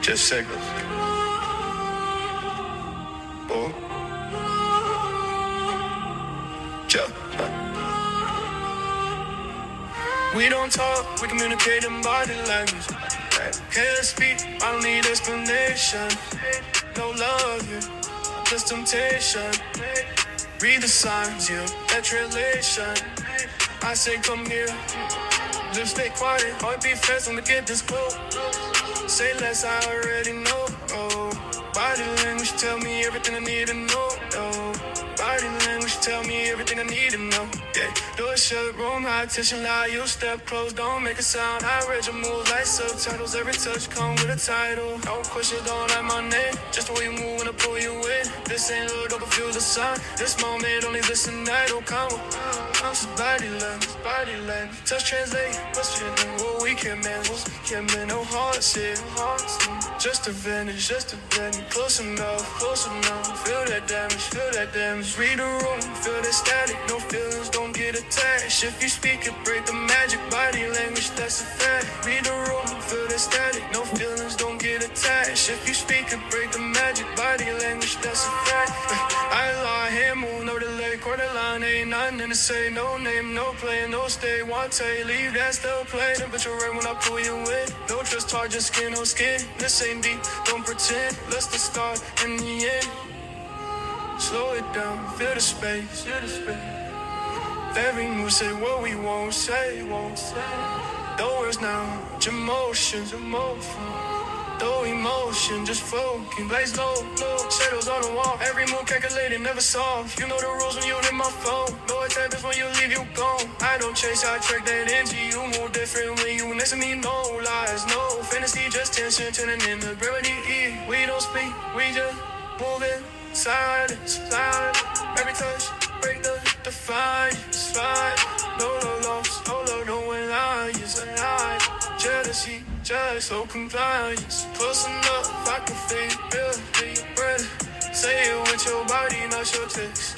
Just seconds. Oh, yeah. We don't talk, we communicate in body language. Can't speak, I don't need explanation. No love, yeah, just temptation. Read the signs, yeah, that translation. I say come here, lips stay quiet, heart beat fast when we get this close. Say less, I already know. Oh, body language tell me everything I need to know. Oh, body language tell me everything I need to know. Yeah, door shut, room high, tension loud. You step close, don't make a sound. I read your moves like subtitles. Every touch come with a title. Don't question, don't like my name. Just the way you move when I pull you in. This ain't love, don't confuse the sign. This moment only listen, I don't come. Body language, touch translate. What's your name? What we can manage, can't make no hearts here. Just a vanish, close enough. Feel that damage, read the room, feel that static. No feelings, don't get attached. If you speak it, break the magic. Body language, that's a fact. Read the room, feel that static. No feelings, don't get attached. If you speak it, break the magic. Body language, that's a fact. I lie, hand move, no delay. Quarter line, ain't nothing to say. No name, no play, no stay. One take, leave that still play. Temperature right when I pull you in. No trust, hard, just skin on skin. This ain't deep, don't pretend. Let's just start in the end. Slow it down, feel the space. Every move say what we won't say. No words now, emotions. No emotion, just focus. Blaze low, shadows on the wall. Every move calculated, never solved. You know the rules when you hit my phone. No attendance when you leave, you gone. I don't chase, I track that energy. You move different when you next to me. No lies, no fantasy, just tension. Turning into gravity. We don't speak, we just move it. Silence. Every touch, break the defiance. No loss, no alliance. Jealousy, just so compliance. Close enough, I can feel your breath. Say it with your body, not your text.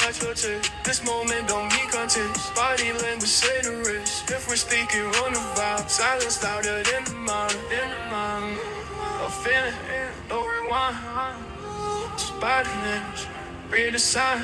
This moment don't be context. Body language, say the rest. If we're speaking on the vibe, silence louder than the mind. A feeling, no rewind. Just body language, read the sign.